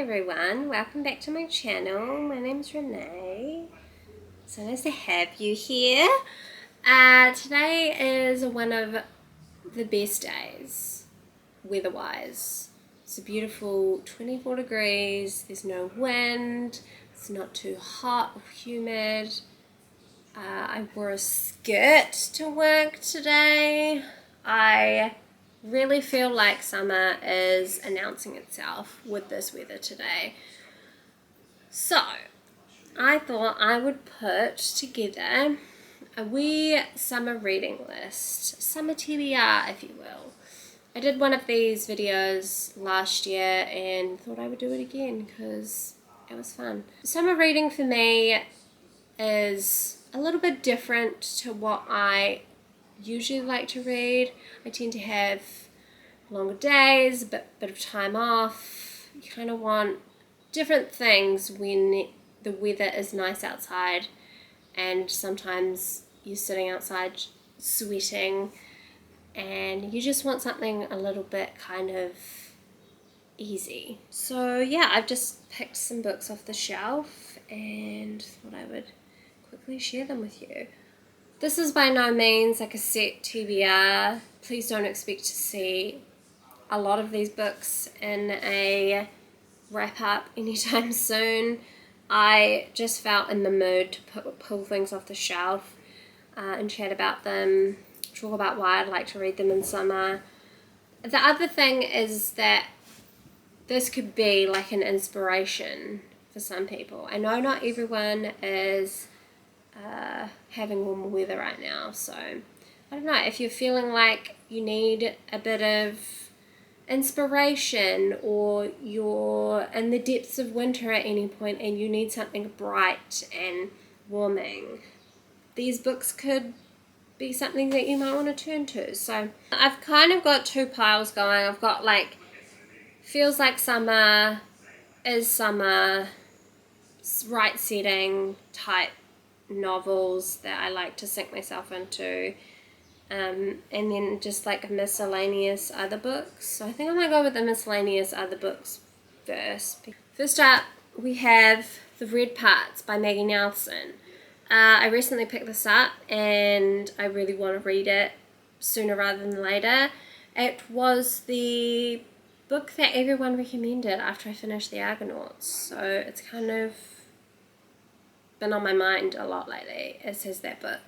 everyone, welcome back to my channel. My name's Renee. So nice to have you here. Today is one of the best days, weather-wise. It's a beautiful 24 degrees, there's no wind, it's not too hot or humid. I wore a skirt to work today. I really feel like summer is announcing itself with this weather today. So I thought I would put together a wee summer reading list, summer TBR if you will. I did one of these videos last year and thought I would do it again because it was fun. Summer reading for me is a little bit different to what I usually like to read. I tend to have longer days, a bit of time off. You kind of want different things when the weather is nice outside, and sometimes you're sitting outside sweating and you just want something a little bit kind of easy. So yeah, I've just picked some books off the shelf and thought I would quickly share them with you. This is by no means like a set TBR. Please don't expect to see a lot of these books in a wrap up anytime soon. I just felt in the mood to pull things off the shelf and chat about them, talk about why I'd like to read them in summer. The other thing is that this could be like an inspiration for some people. I know not everyone is having warmer weather right now, so I don't know, if you're feeling like you need a bit of inspiration or you're in the depths of winter at any point and you need something bright and warming, these books could be something that you might want to turn to. So I've kind of got two piles going. I've got like feels like summer, is summer, right setting type novels that I like to sink myself into, and then just like miscellaneous other books. So I think I might go with the miscellaneous other books first. First up, we have The Red Parts by Maggie Nelson. I recently picked this up and I really want to read it sooner rather than later. It was the book that everyone recommended after I finished The Argonauts, so it's kind of been on my mind a lot lately, as has that book.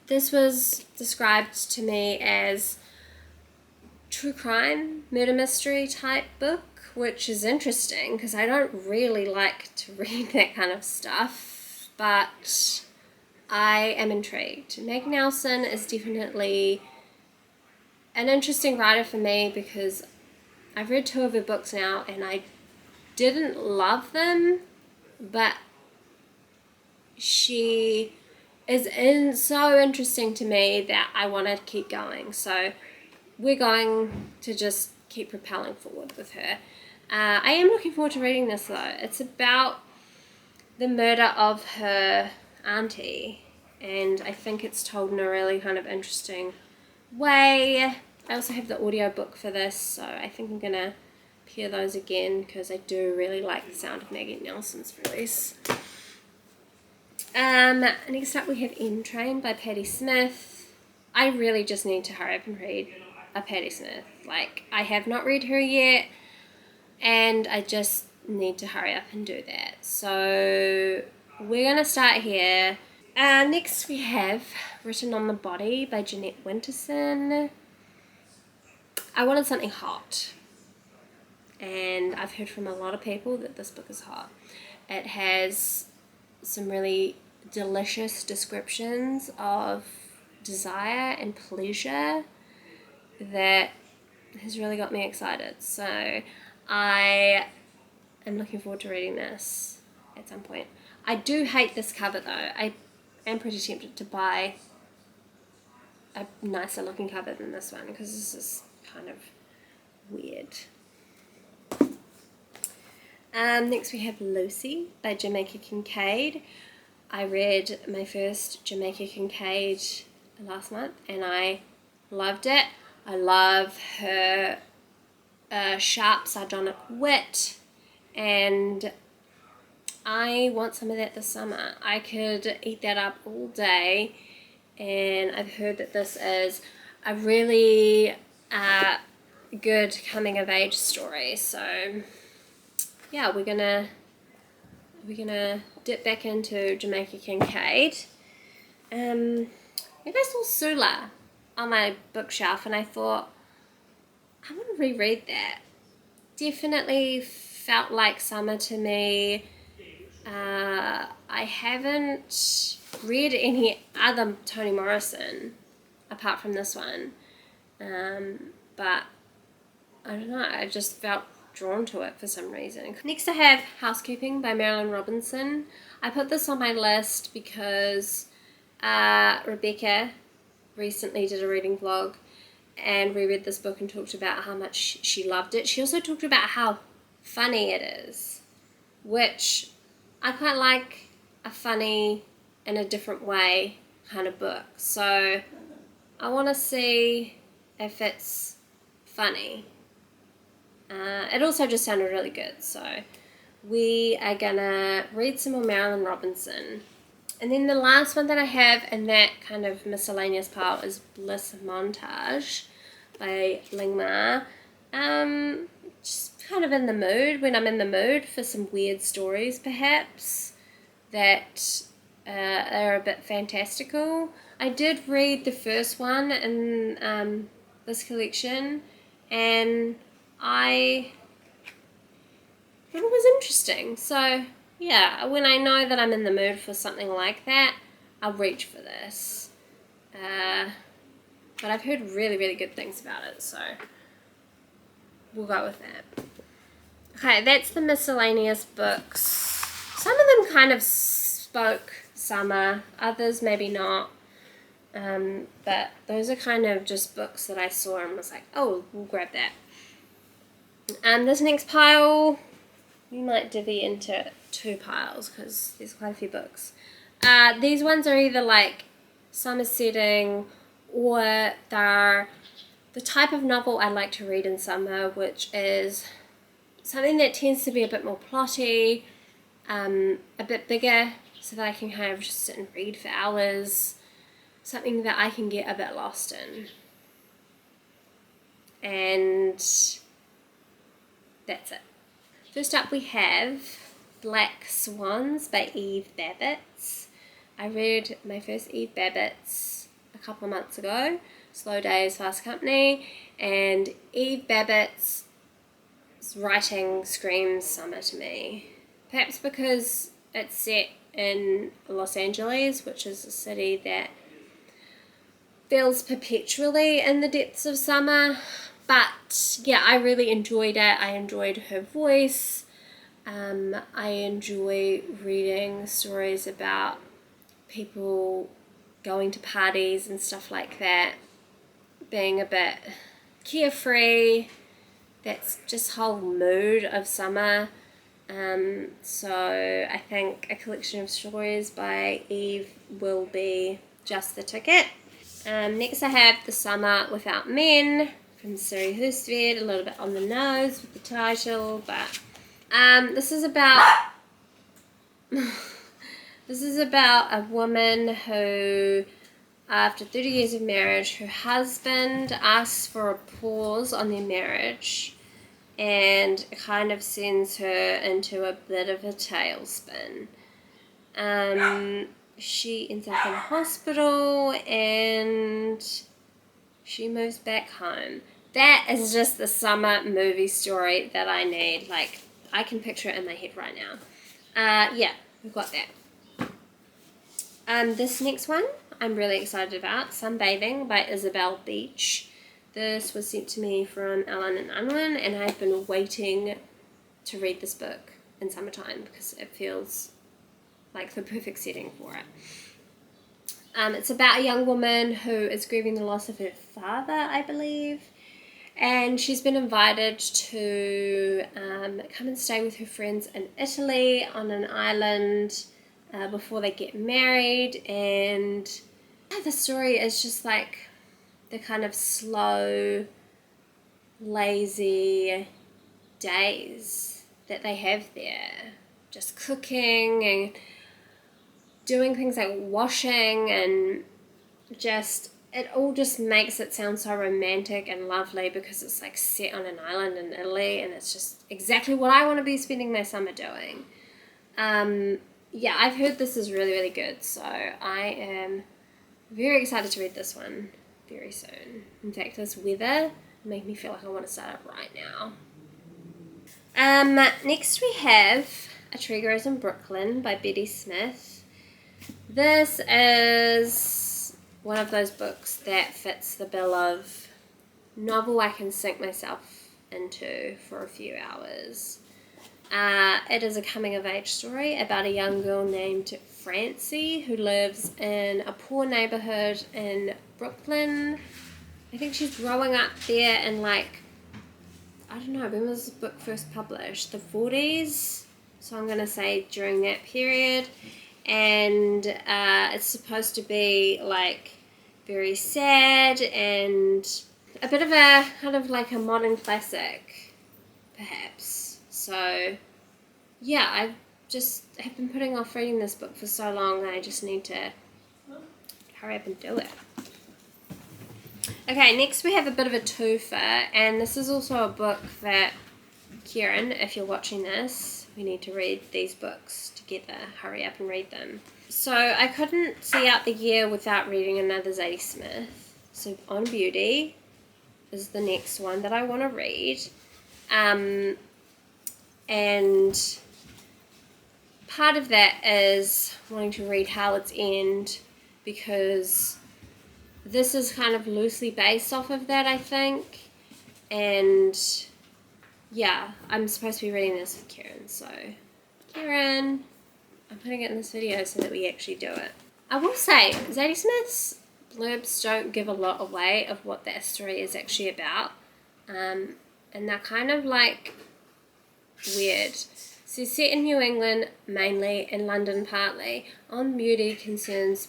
This was described to me as true crime, murder mystery type book, which is interesting because I don't really like to read that kind of stuff, but I am intrigued. Meg Nelson is definitely an interesting writer for me because I've read two of her books now and I didn't love them, but she is so interesting to me that I want to keep going. So we're going to just keep propelling forward with her. I am looking forward to reading this though. It's about the murder of her auntie, and I think it's told in a really kind of interesting way. I also have the audiobook for this, so I think I'm gonna pair those again because I do really like the sound of Maggie Nelson's voice. Next up we have N Train by Patti Smith. I really just need to hurry up and read a Patti Smith. Like, I have not read her yet and I just need to hurry up and do that. So we're gonna start here. Next we have Written on the Body by Jeanette Winterson. I wanted something hot, and I've heard from a lot of people that this book is hot. It has some really delicious descriptions of desire and pleasure that has really got me excited. So I am looking forward to reading this at some point. I do hate this cover though. I am pretty tempted to buy a nicer looking cover than this one because this is kind of weird. Next we have Lucy by Jamaica Kincaid. I read my first Jamaica Kincaid last month and I loved it. I love her sharp, sardonic wit, and I want some of that this summer. I could eat that up all day, and I've heard that this is a really good coming of age story. So yeah, we're gonna dip back into Jamaica Kincaid. Maybe I saw Sula on my bookshelf, and I thought I want to reread that. Definitely felt like summer to me. I haven't read any other Toni Morrison apart from this one, but I don't know, I just felt drawn to it for some reason. Next I have Housekeeping by Marilyn Robinson. I put this on my list because Rebecca recently did a reading vlog and reread this book and talked about how much she loved it. She also talked about how funny it is, which I quite like, a funny in a different way kind of book. So I want to see if it's funny. It also just sounded really good. So we are gonna read some more Marilyn Robinson. And then the last one that I have in that kind of miscellaneous pile is Bliss Montage by Lingma. Just kind of in the mood, when I'm in the mood for some weird stories perhaps that are a bit fantastical. I did read the first one in this collection, and I thought it was interesting. So yeah, when I know that I'm in the mood for something like that, I'll reach for this. But I've heard really, really good things about it, so we'll go with that. Okay, that's the miscellaneous books. Some of them kind of spoke summer, others maybe not. But those are kind of just books that I saw and was like, oh, we'll grab that. This next pile, we might divvy into two piles because there's quite a few books. These ones are either like summer setting, or they're the type of novel I like to read in summer, which is something that tends to be a bit more plotty, a bit bigger, so that I can kind of just sit and read for hours, something that I can get a bit lost in. And that's it. First up we have Black Swans by Eve Babbitt. I read my first Eve Babbitt a couple of months ago, Slow Days, Fast Company, and Eve Babbitt's writing screams summer to me. Perhaps because it's set in Los Angeles, which is a city that feels perpetually in the depths of summer. But yeah, I really enjoyed it. I enjoyed her voice. I enjoy reading stories about people going to parties and stuff like that, being a bit carefree. That's just whole mood of summer. So I think a collection of stories by Eve will be just the ticket. Next I have The Summer Without Men from Siri Husted, a little bit on the nose with the title, but this is about a woman who, after 30 years of marriage, her husband asks for a pause on their marriage and kind of sends her into a bit of a tailspin. She ends up in hospital and she moves back home. That is just the summer movie story that I need. Like, I can picture it in my head right now. Yeah, we've got that. This next one I'm really excited about, Sunbathing by Isabel Beach. This was sent to me from Ellen and Unwin, and I've been waiting to read this book in summertime because it feels like the perfect setting for it. It's about a young woman who is grieving the loss of her father, I believe, and she's been invited to come and stay with her friends in Italy on an island before they get married. And the story is just like the kind of slow lazy days that they have there, just cooking and doing things like washing, and just it all just makes it sound so romantic and lovely because it's like set on an island in Italy, and it's just exactly what I want to be spending my summer doing. Yeah, I've heard this is really, really good, so I am very excited to read this one very soon. In fact, this weather made me feel like I want to start it right now. Next we have A Tree Grows in Brooklyn by Betty Smith. This is one of those books that fits the bill of novel I can sink myself into for a few hours. It is a coming-of-age story about a young girl named Francie who lives in a poor neighborhood in Brooklyn. I think she's growing up there in, like, I don't know, when was this book first published? The 40s? So I'm going to say during that period. And it's supposed to be, like, very sad and a bit of a kind of like a modern classic, perhaps. So, yeah, I've just have been putting off reading this book for so long that I just need to hurry up and do it. Okay, next we have a bit of a twofer, and this is also a book that, Kieran, if you're watching this, we need to read these books together. Hurry up and read them. So I couldn't see out the year without reading another Zadie Smith. So On Beauty is the next one that I want to read. And part of that is wanting to read Howard's End, because this is kind of loosely based off of that, I think. And yeah, I'm supposed to be reading this with Kieran, so Kieran, I'm putting it in this video so that we actually do it. I will say, Zadie Smith's blurbs don't give a lot away of what that story is actually about. And they're kind of like weird. So set in New England mainly, and London partly. On Beauty concerns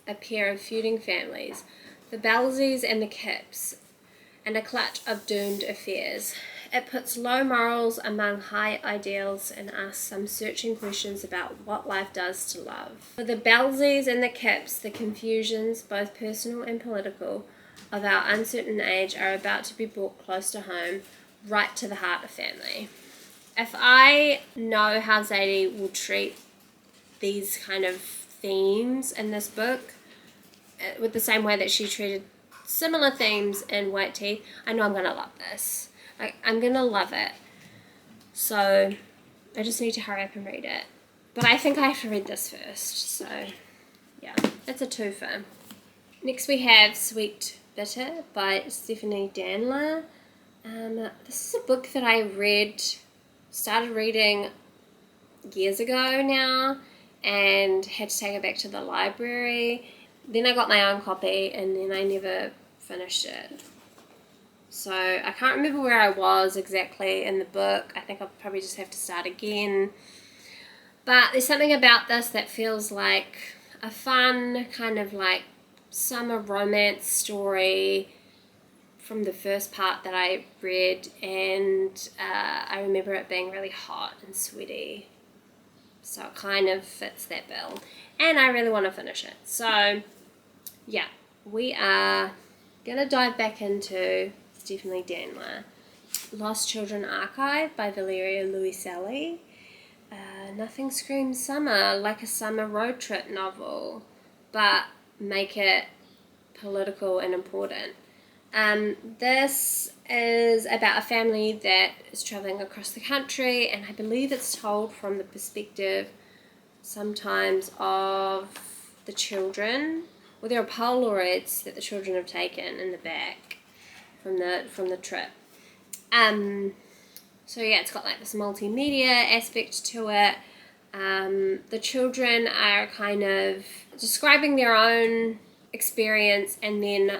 a pair of feuding families, the Belleses and the Kipps, and a clutch of doomed affairs. It puts low morals among high ideals and asks some searching questions about what life does to love. For the Belleses and the Kipps, the confusions, both personal and political, of our uncertain age are about to be brought close to home, right to the heart of family. If I know how Zadie will treat these kind of themes in this book, with the same way that she treated similar themes in White Teeth, I know I'm going to love this. I'm going to love it. So I just need to hurry up and read it. But I think I have to read this first. So yeah, it's a twofer. Next we have Sweet Bitter by Stephanie Danler. This is a book that I started reading years ago now, and had to take it back to the library. Then I got my own copy, and then I never finished it. So I can't remember where I was exactly in the book. I think I'll probably just have to start again. But there's something about this that feels like a fun kind of like summer romance story from the first part that I read, and I remember it being really hot and sweaty. So it kind of fits that bill. And I really want to finish it. So yeah, we are going to dive back into Stephanie Danler. Lost Children Archive by Valeria Luiselli. Nothing screams summer like a summer road trip novel, but make it political and important. This is about a family that is traveling across the country, and I believe it's told from the perspective sometimes of the children, or there are Polaroids that the children have taken in the back from the trip. So yeah, it's got like this multimedia aspect to it. The children are kind of describing their own experience, and then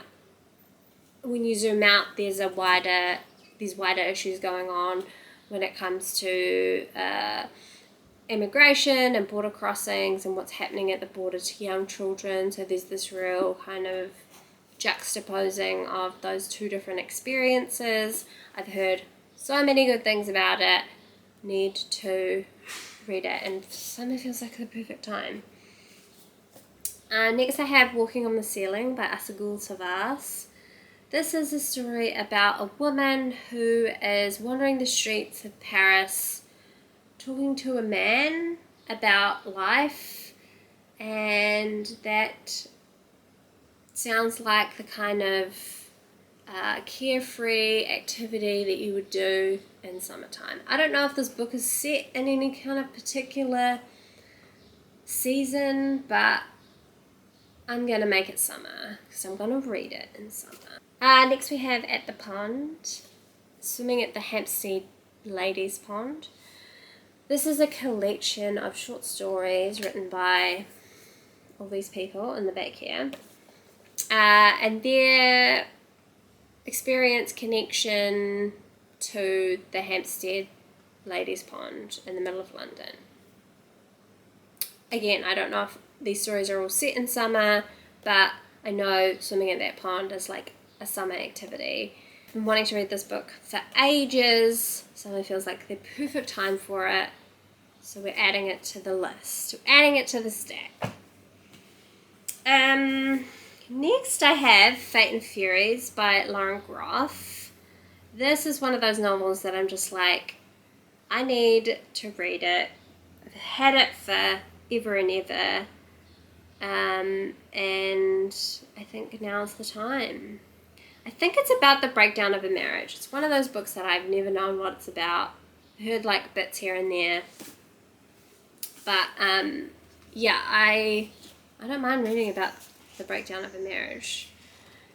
when you zoom out, there's these wider issues going on when it comes to immigration and border crossings and what's happening at the border to young children. So there's this real kind of juxtaposing of those two different experiences. I've heard so many good things about it. Need to read it, and summer feels like the perfect time. Next I have Walking on the Ceiling by Asagul Savas. This is a story about a woman who is wandering the streets of Paris talking to a man about life, and that sounds like the kind of carefree activity that you would do in summertime. I don't know if this book is set in any kind of particular season, but I'm going to make it summer because I'm going to read it in summer. Next we have At the Pond, Swimming at the Hampstead Ladies Pond. This is a collection of short stories written by all these people in the back here, and their experience connection to the Hampstead Ladies Pond in the middle of London. Again, I don't know if these stories are all set in summer, but I know swimming at that pond is like a summer activity. I've been wanting to read this book for ages. Summer feels like the perfect time for it. So we're adding it to the list. We're adding it to the stack. Next I have Fate and Furies by Lauren Groff. This is one of those novels that I'm just like, I need to read it. I've had it for ever and ever. And I think now's the time. I think it's about the breakdown of a marriage. It's one of those books that I've never known what it's about. I heard like bits here and there. But yeah, I don't mind reading about the breakdown of a marriage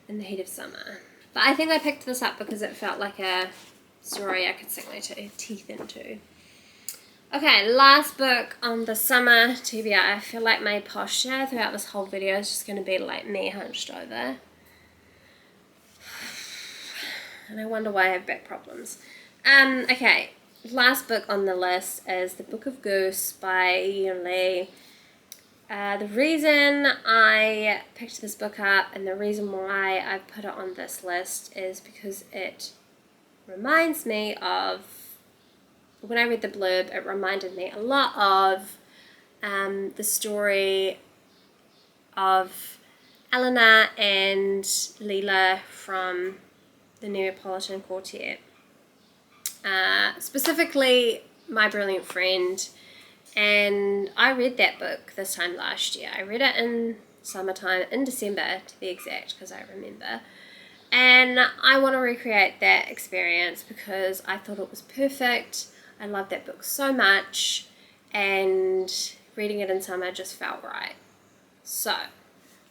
in the heat of summer. But I think I picked this up because it felt like a story I could sink my teeth into. Okay, last book on the summer TBR. I feel like my posture throughout this whole video is just going to be like me hunched over. And I wonder why I have back problems. Okay, last book on the list is The Book of Goose by Ian Lee. The reason I picked this book up and the reason why I put it on this list is because it reminds me of, when I read the blurb, it reminded me a lot of the story of Eleanor and Leela from the Neapolitan Quartet. Specifically, My Brilliant Friend. And I read that book this time last year. I read it in summertime, in December to be exact, because I remember. And I want to recreate that experience because I thought it was perfect. I loved that book so much, and reading it in summer just felt right. So,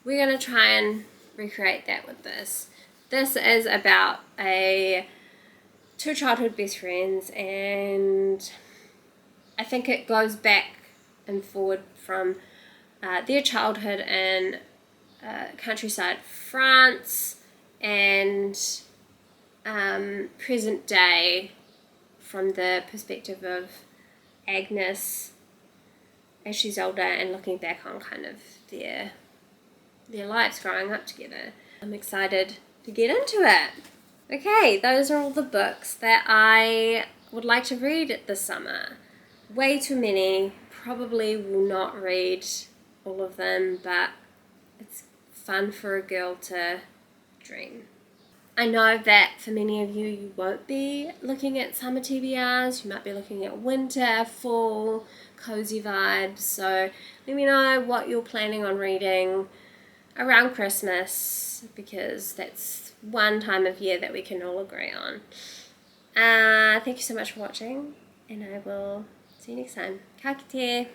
we're going to try and recreate that with this. This is about two childhood best friends, and I think it goes back and forward from their childhood in countryside France and present day from the perspective of Agnes as she's older and looking back on kind of their lives growing up together. I'm excited to get into it. Okay, those are all the books that I would like to read this summer. Way too many. Probably will not read all of them, but it's fun for a girl to dream. I know that for many of you, you won't be looking at summer TBRs. You might be looking at winter, fall, cozy vibes. So let me know what you're planning on reading around Christmas, because that's one time of year that we can all agree on. Thank you so much for watching, and I will see you next time. Ka kite!